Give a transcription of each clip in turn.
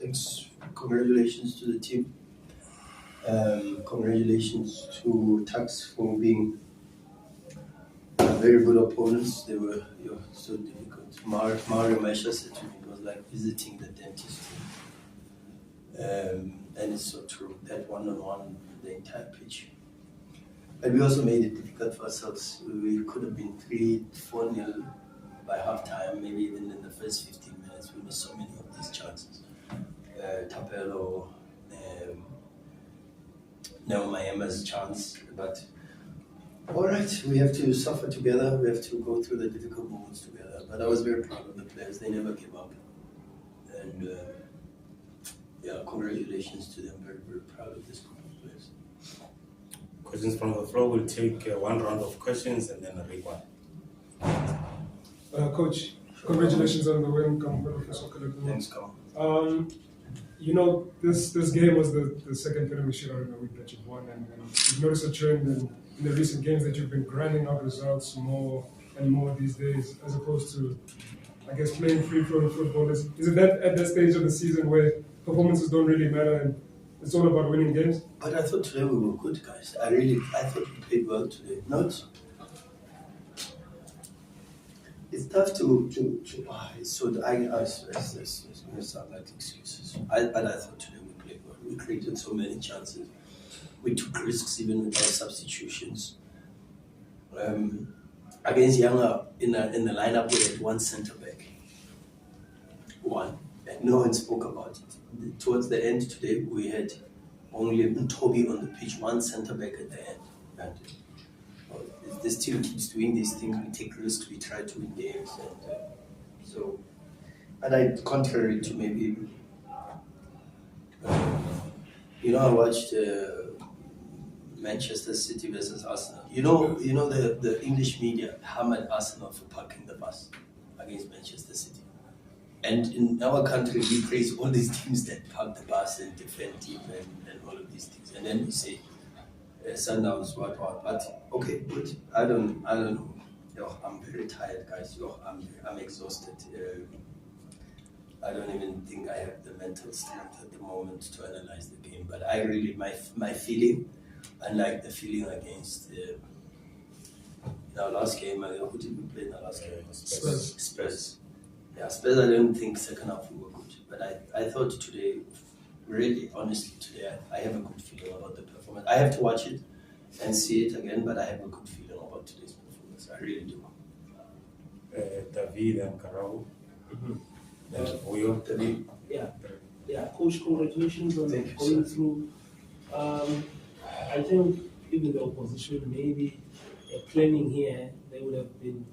Thanks. Congratulations to the team. Congratulations to Tuks for being very good opponents. They were so difficult. Mario Mesha said to me it was like visiting the dentist. And it's so true, that one-on-one, the entire pitch. But we also made it difficult for ourselves. We could have been 3-4-0 by half-time, maybe even in the first 15 minutes. We missed so many of these chances. Tapelo, Neo Mayema's chance, but all right, we have to suffer together. We have to go through the difficult moments together. But I was very proud of the players. They never gave up. And congratulations to them. Very, very proud of this group of players. Questions from the floor. We'll take one round of questions and then a big one. Coach, congratulations on the win. Thanks, Carl. This game was the second penalty shootout in the week that you've won, and you've noticed a trend in the recent games that you've been grinding out results more and more these days, as opposed to, I guess, playing free-flowing football. Is it that at that stage of the season where performances don't really matter and it's all about winning games? But I thought today we were good, guys. I thought we played well today. It's tough to I sound like excuses. But I thought today we played well. We created so many chances. We took risks even with our substitutions. Against Younger in the lineup, we had one centre back. One. And no one spoke about it. Towards the end today, we had only Toby on the pitch, one centre back at the end. And if this team keeps doing these things, we take risks, we try to win games. And contrary to maybe, I watched Manchester City versus Arsenal. The English media hammered Arsenal for parking the bus against Manchester City. And in our country, we praise all these teams that park the bus and defend deep and all of these things. And then we say, Sundowns, what. But, okay, good. I don't know. I'm very tired, guys. I'm exhausted. I don't even think I have the mental strength at the moment to analyze the game. But I really, my feeling, unlike the feeling against in our last game, who did we play in our last game? Spurs. Yeah, Spurs, I don't think second half we were good. But I thought today, really, honestly, today, I have a good feeling about the performance. I have to watch it and see it again, but I have a good feeling about today's performance. I really do. David and Karau. David. Yeah, Coach, congratulations on going through. I think even the opposition, maybe planning here, they would have been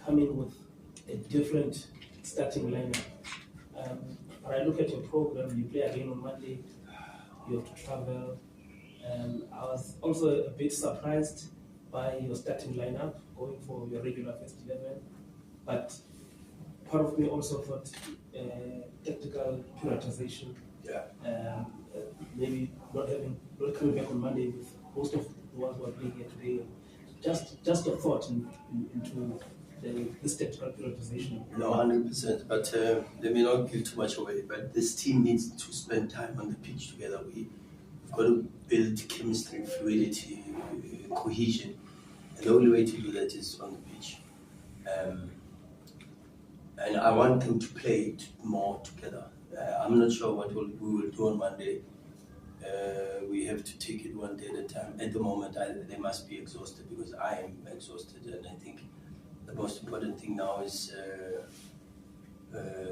coming with a different starting lineup. When I look at your program, you play again on Monday, you have to travel. I was also a bit surprised by your starting lineup, going for your regular first 11. But part of me also thought tactical prioritization. Yeah. Maybe not coming back on Monday with most of the ones who are playing here today. Just a thought into this tactical prioritization. No, 100%. But let me not give too much away. But this team needs to spend time on the pitch together. We've got to build chemistry, fluidity, cohesion. And the only way to do that is on the pitch. And I want them to play more together. I'm not sure what we will do on Monday. We have to take it one day at a time. At the moment, they must be exhausted because I am exhausted. And I think the most important thing now is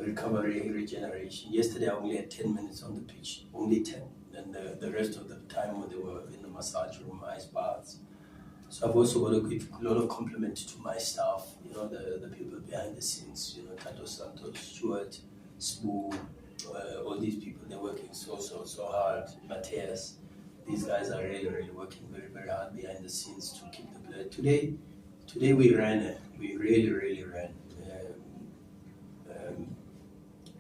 recovery, regeneration. Yesterday, I only had 10 minutes on the pitch, only 10. And the rest of the time they were in the massage room, ice baths. So I've also got to give a lot of compliment to my staff, the people behind the scenes, Tato Santos, Stuart, Spoo, all these people, they're working so hard. Matthias, these guys are really, really working very, very hard behind the scenes to keep the play. Today we ran it. We really, really ran.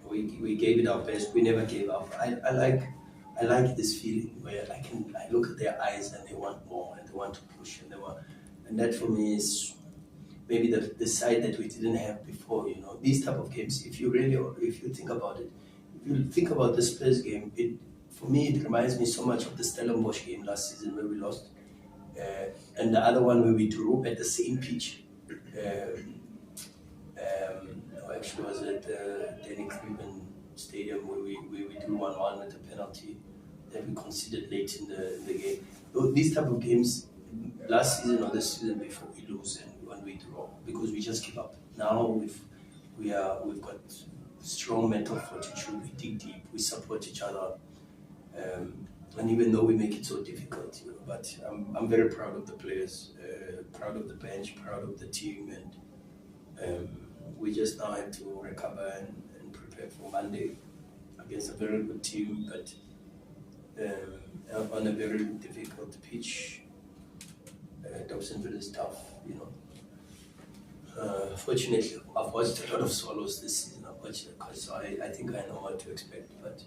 We gave it our best. We never gave up. I like this feeling where I look at their eyes and they want more and they want to push and that for me is maybe the side that we didn't have before. These type of games. If you think about it, you think about the Spurs game, for me it reminds me so much of the Stellenbosch game last season where we lost, and the other one where we drew at the same pitch. Actually, was at Danny Creeman Stadium where we drew 1-1 with a penalty that we conceded late in the game. These type of games, last season or the season before, we lose and when we draw because we just give up. Now we've got strong mental fortitude. We dig deep. We support each other, and even though we make it so difficult, but I'm very proud of the players, proud of the bench, proud of the team, and we just now have to recover and prepare for Monday against a very good team, but on a very difficult pitch. Dobsonville is tough, Fortunately, I've watched a lot of Swallows this season. I've watched it because I think I know what to expect. But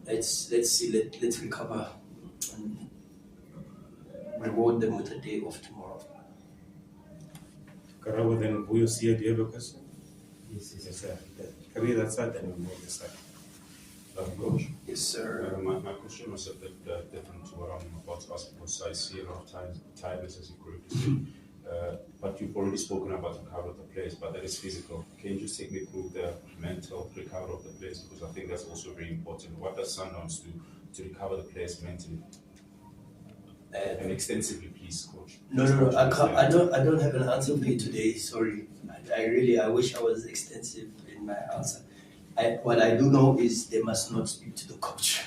let's see. Let's recover and reward them with a day off tomorrow. Karabo, then Buyosia, do you have a question? Yes, sir. Carry that side, then we'll move this side. Coach. Yes, sir. My question was a bit different to what I'm about to ask because I see a lot of tiredness, as you correctly said. But you've already spoken about the recovery of the players, but that is physical. Can you just take me through the mental recovery of the players? Because I think that's also very important. What does Sundowns do to recover the players mentally? And extensively, please, Coach. No. I don't have an answer for you today. Sorry. I wish I was extensive in my answer. What I do know is they must not speak to the coach.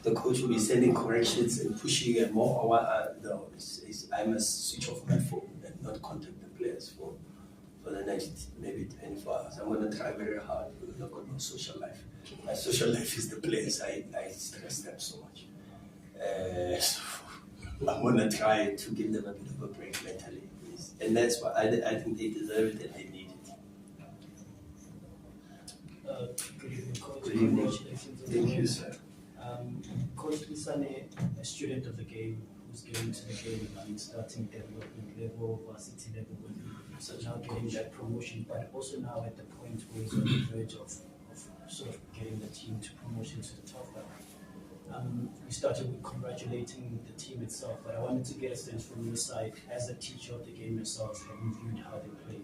The coach will be sending corrections and pushing and more. I must switch off my phone and not contact the players for the next maybe 24 hours. I'm going to try very hard because I've got no social life. My social life is the players. I stress them so much. So I'm going to try to give them a bit of a break mentally. And that's why I think they deserve it and they need it. Good evening, Coach. Good evening. Congratulations on Thank the you, win. sir. Coach Lisane, a student of the game, who's getting to the game starting development level, varsity level, so now getting that promotion, but also now at the point where he's on the verge of sort of getting the team to promotion to the top level. We started with congratulating the team itself, but I wanted to get a sense from your side, as a teacher of the game yourself, having viewed how they play.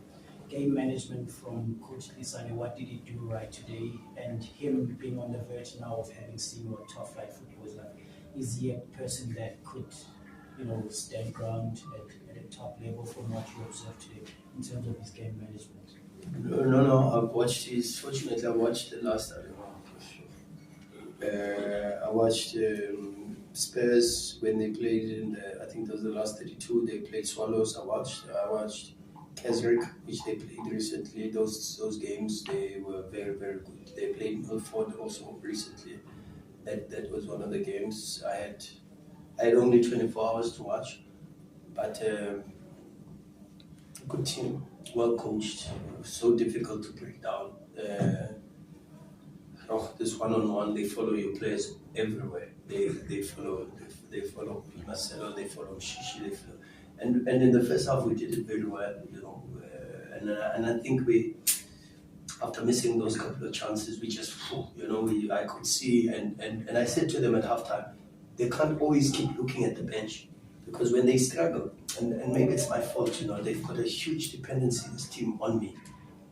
Game management from Coach Lisane, what did he do right today? And him being on the verge now of having seen what top flight football is like, is he a person that could, stand ground at a top level from what you observed today in terms of his game management? No. I've watched fortunately, I watched the last, I watched Spurs when they played in I think that was the last 32, they played Swallows. I watched Keswick, which they played recently. Those games, they were very, very good. They played Milford also recently. That was one of the games. I had only 24 hours to watch, but good team, well coached. So difficult to break down. This one-on-one, they follow your players everywhere. They follow Marcelo, they follow Shishi, they follow. And in the first half we did it very well, and I think we, after missing those couple of chances, we just, I could see, and I said to them at halftime, they can't always keep looking at the bench, because when they struggle, and maybe it's my fault, they've got a huge dependency, this team, on me.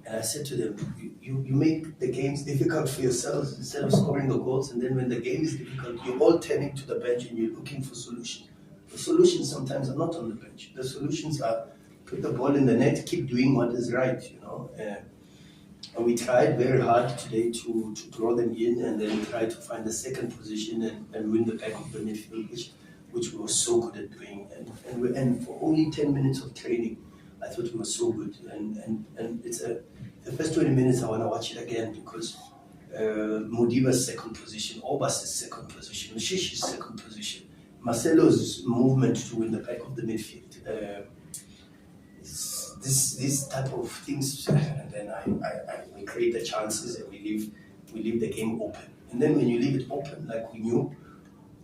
And I said to them, you make the games difficult for yourselves instead of scoring the goals, and then when the game is difficult, you're all turning to the bench and you're looking for solutions. The solutions sometimes are not on the bench. The solutions are put the ball in the net, keep doing what is right, And we tried very hard today to draw them in and then try to find the second position and win the back of the midfield, which we were so good at doing. And for only 10 minutes of training, I thought we were so good. And it's the first 20 minutes I want to watch it again because Modiba's second position, Obas' second position, Shishi's second position, Marcelo's movement to win the back of the midfield. This type of things, and then we create the chances and we leave the game open. And then when you leave it open, like we knew,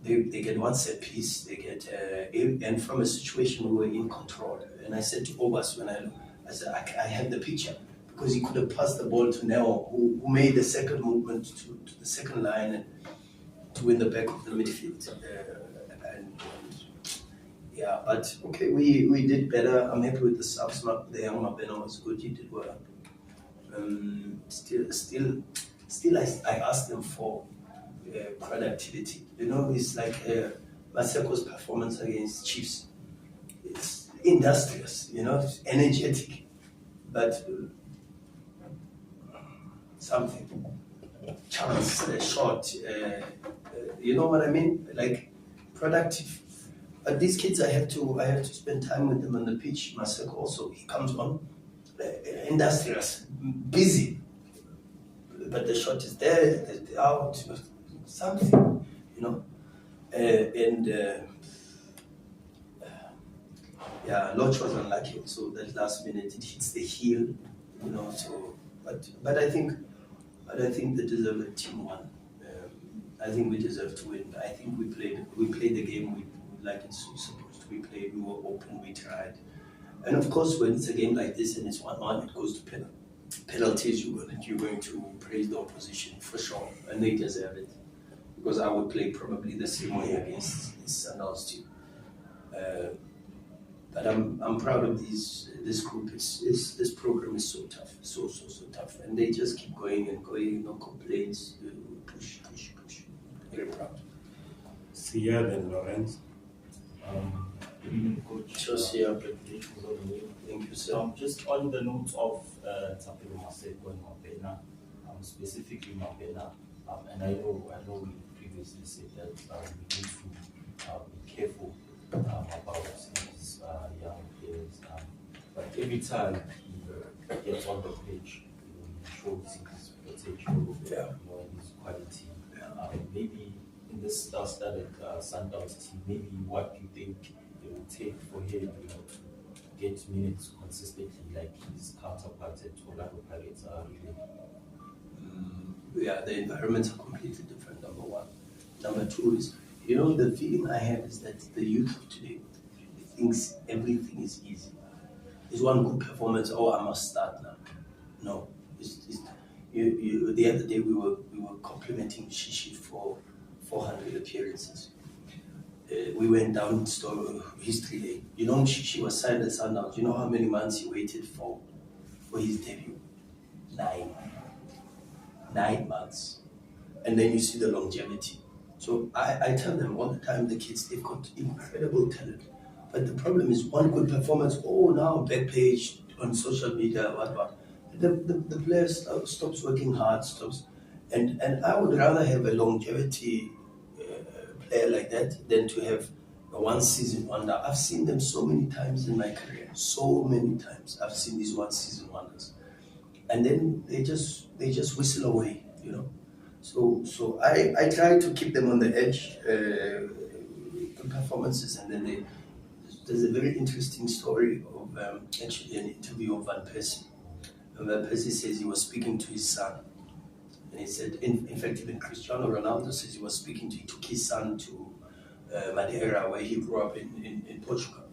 they get one set piece, they get and from a situation we were in control. And I said to Obas when I said I have the picture, because he could have passed the ball to Neo, who made the second movement to the second line and to win the back of the midfield. Yeah, but okay, we did better. I'm happy with the subs. The young Mabena was good. He did well. Still, I asked them for productivity. You know, it's like Maseko's performance against Chiefs. It's industrious, you know, it's energetic, but something, chance, short, you know what I mean? Like productive. But these kids, I have to spend time with them on the pitch. Maseko also, he comes on, industrious, busy, but the shot is there, the out, something, you know, yeah, Lodge was unlucky. So that last minute it hits the heel, you know. So, but I think they deserve a team one. I think we deserve to win. I think we played the game we like it's supposed to be played. We were open, we tried, and of course when it's a game like this and it's 1-1, it goes to penalties. You're going to praise the opposition for sure, and they deserve it because I would play probably the same way against this Sundowns team. But I'm proud of this group. This program is so tough, so tough, and they just keep going and going. No complaints. Push. Very proud. Sia then Lorenz. Good evening, Coach. Just here. Congratulations on the win. Thank you, sir. Just on the note of Tapelo Maseko and Mabena, specifically Mabena, and I know we previously said that we need to be careful about these young players. But every time he gets on the pitch, he shows his potential, and his quality. Maybe in this star-studded Sundowns team, maybe what you think it will take for him to get minutes consistently like his counterparts at Orlando Pirates are really? Yeah, the environments are completely different, number one. Number two is, you know, the feeling I have is that the youth of today thinks everything is easy. It's one good performance, I must start now. No. The other day we were complimenting Shishi for 400 appearances. We went down history lane. You know, Shishi was signed at Sundowns. You know how many months he waited for his debut? 9 months. And then you see the longevity. So I tell them all the time, the kids, they've got incredible talent. But the problem is one good performance, now back page on social media, what. The player stops working hard, and I would rather have a longevity player like that than to have a one-season wonder. I've seen them so many times in my career, so many times. I've seen these one-season wonders, and then they just whistle away, you know. So I try to keep them on the edge, the performances, and then there's a very interesting story of actually an interview of Van Persie. And Van Persie says he was speaking to his son, and he said, in fact, even Cristiano Ronaldo says he took his son to Madeira, where he grew up in Portugal,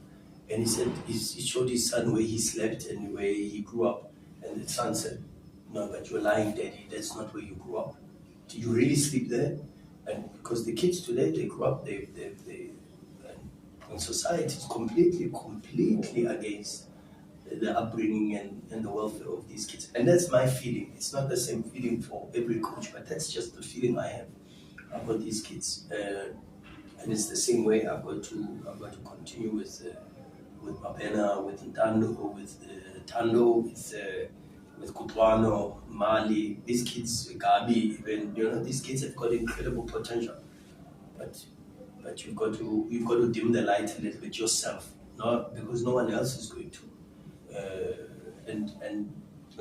and he said he showed his son where he slept and where he grew up, and the son said, "No, but you're lying, Daddy. That's not where you grew up. Did you really sleep there?" And because the kids today, they grew up, and society is completely against the upbringing and the welfare of these kids. And that's my feeling. It's not the same feeling for every coach, but that's just the feeling I have about these kids. And it's the same way I've got to continue with Mabena, with Ntando, with Tando, with Kutwano, Mali. These kids, Gabi, even, you know, these kids have got incredible potential. But you've got to dim the light a little bit yourself, not because no one else is going to. And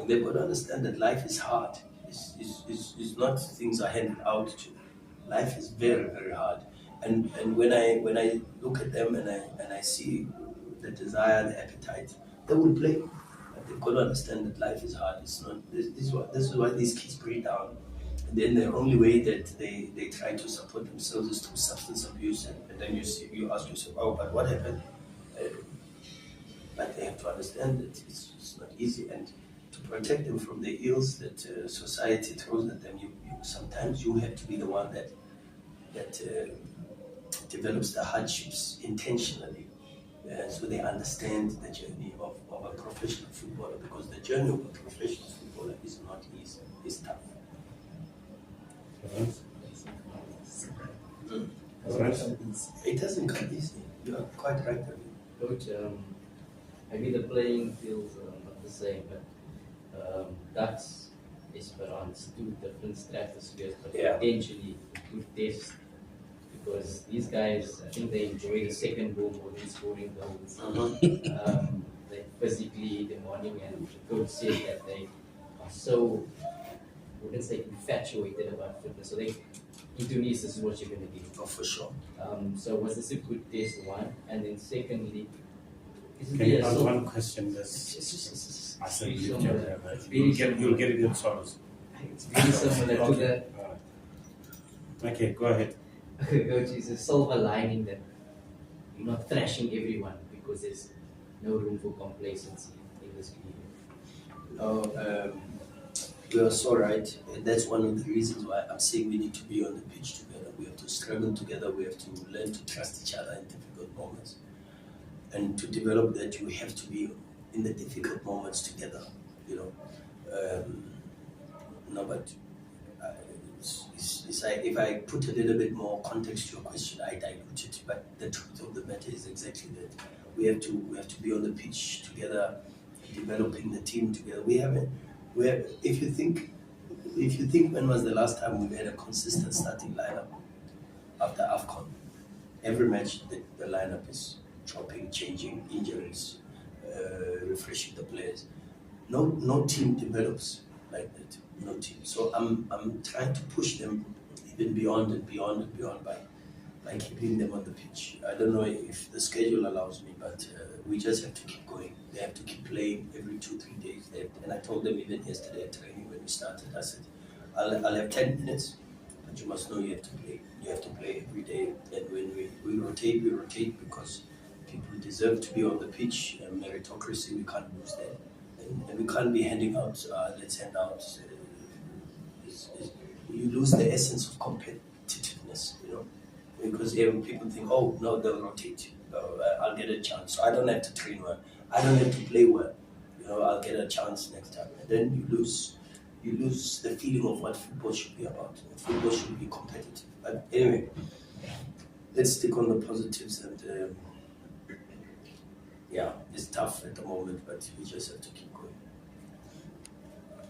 they've got to understand that life is hard. It's not things are handed out to. Life is very, very hard. And when I look at them and I see the desire, the appetite, they will play. But they've got to understand that life is hard. It's not. This is why these kids break down. And then the only way that they try to support themselves is through substance abuse. And then you ask yourself, but what happened? But they have to understand that it's not easy. And to protect them from the ills that society throws at them. Sometimes you have to be the one that develops the hardships intentionally, so they understand the journey of a professional footballer, because the journey of a professional footballer is not easy, it's tough. It doesn't come easy. You are quite right. Coach, maybe the playing feels not the same, but Tuks, Esperance, two different stratospheres, but potentially a good test, because these guys, I think they enjoy the second goal more than scoring goals. They're physically demanding, and the coach said that they are so, I wouldn't say infatuated about fitness, so they, Indonesia is what you're going to do. Oh, for sure. So was this a good test, one? And then secondly, can you ask one question? I said you'll get it in sorrows. It's very similar to the. Okay, go ahead. Coach, it's a silver lining that you're not thrashing everyone because there's no room for complacency in this league. No, you are so right. And that's one of the reasons why I'm saying we need to be on the pitch together. We have to struggle together. We have to learn to trust each other in difficult moments. And to develop that, you have to be in the difficult moments together, you know. No, but it's like if I put a little bit more context to your question, I dilute it. But the truth of the matter is exactly that. We have to be on the pitch together, developing the team together. If you think when was the last time we had a consistent starting lineup after AFCON? Every match the lineup is dropping, changing, injuries, refreshing the players. No team develops like that. No team. So I'm trying to push them even beyond and beyond and beyond by keeping them on the pitch. I don't know if the schedule allows me, but we just have to keep going. They have to keep playing every 2-3 days. And I told them even yesterday at training when we started, I said, I'll have 10 minutes, but you must know you have to play. You have to play every day. And when we rotate because people deserve to be on the pitch. Meritocracy, we can't lose that. And we can't be handing out, let's hand out. You lose the essence of competitiveness, you know, because people think, oh, no, they'll rotate. I'll get a chance. So I don't have to train well. I don't have to play well. You know, I'll get a chance next time. And then you lose the feeling of what football should be about. Football should be competitive. But anyway, let's stick on the positives. And yeah, it's tough at the moment, but we just have to keep going.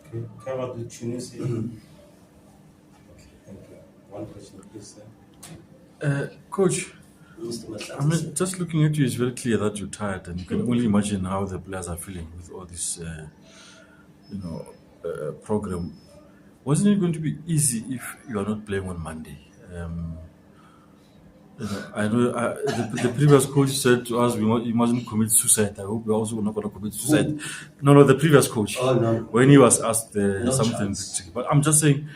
Okay, how about the Tunisia? Okay, thank you. One question, please, sir. Coach, Mr. I mean, just looking at you, it's very clear that you're tired, and you can only imagine how the players are feeling with all this, program. Wasn't it going to be easy if you are not playing on Monday? I know the previous coach said to us, you mustn't commit suicide. I hope we're also not going to commit suicide. No, the previous coach. Oh, no. When he was asked No something chance. tricky. But I'm just saying,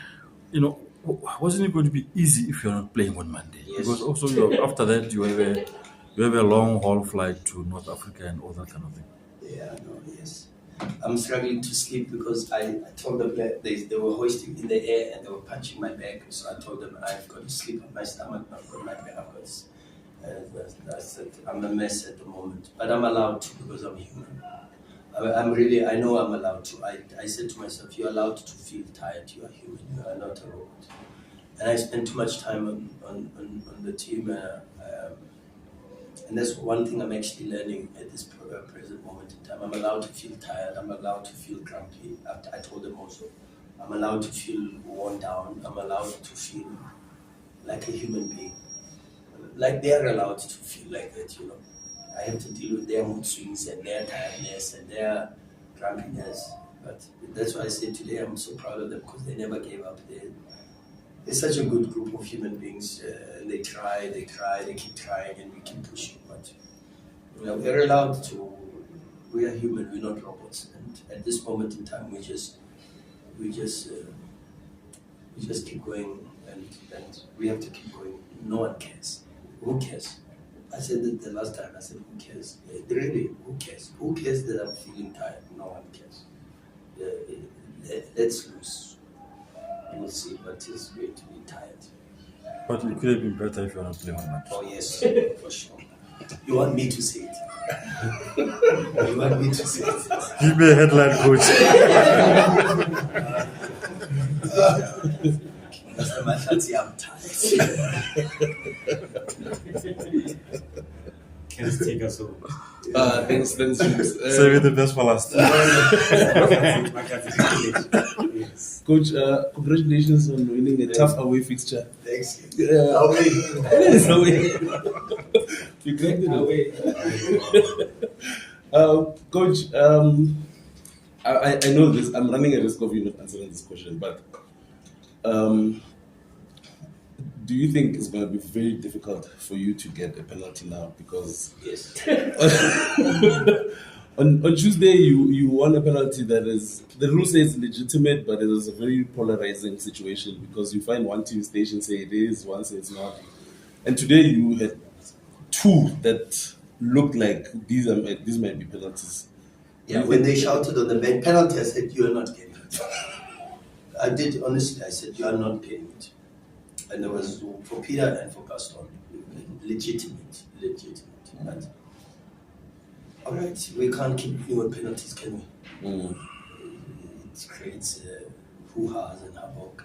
wasn't it going to be easy if you're not playing on Monday? Yes. Because also after that you have a long haul flight to North Africa and all that kind of thing. Yeah, no, yes. I'm struggling to sleep because I told them that they were hoisting in the air and they were punching my back. So I told them I've got to sleep on my stomach, I've got my back, I said, I'm a mess at the moment. But I'm allowed to because I'm human. I know I'm allowed to. I said to myself, you're allowed to feel tired, you are human, you are not a robot. And I spent too much time on the team. And that's one thing I'm actually learning at this present moment in time. I'm allowed to feel tired. I'm allowed to feel grumpy. I told them also, I'm allowed to feel worn down. I'm allowed to feel like a human being. Like they are allowed to feel like that, you know. I have to deal with their mood swings and their tiredness and their grumpiness. But that's why I say today I'm so proud of them because they never gave up. They're such a good group of human beings. They try, they keep trying, and we keep pushing. But we're allowed to. We are human. We're not robots. And at this moment in time, we just keep going, and we have to keep going. No one cares. Who cares? I said that the last time. I said, who cares? Really, who cares? Who cares that I'm feeling tired? No one cares. let's lose. We'll see, but it's going to be tired. But it could have been better if you're not playing on match. Oh yes, for sure. You want me to say it? You want me to say it? Give me a headline, coach. Mr. Mahlatsi, I'm tired. Can you take us over? Thanks. Save the best for last. Yes. Coach, congratulations on winning a tough away fixture. Thanks. Away. It is away. You cracked it away. Coach, I know this. I'm running a risk of you not answering this question, but do you think it's going to be very difficult for you to get a penalty now? Because Yes. on Tuesday you won a penalty that is, the rule says legitimate, but it is a very polarizing situation because you find one TV station say it is, one say it's not, and today you had two that looked like these might be penalties. Yeah, when they shouted on the bench penalty, I said, "You are not getting it." I did honestly. I said, "You are not getting it," and there was for Peter and for Gaston, legitimate. But all right, we can't keep doing penalties, can we? It creates hoo-has and havoc.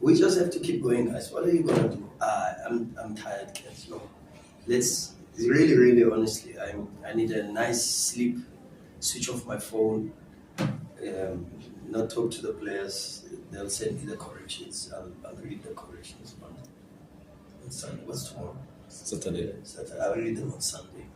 We just have to keep going, guys. What are you gonna do? I'm tired, kids. No, let's really honestly. I need a nice sleep. Switch off my phone. Not talk to the players. They'll send me the corrections. I'll read the corrections on Sunday. What's tomorrow? Saturday. I'll read them on Sunday.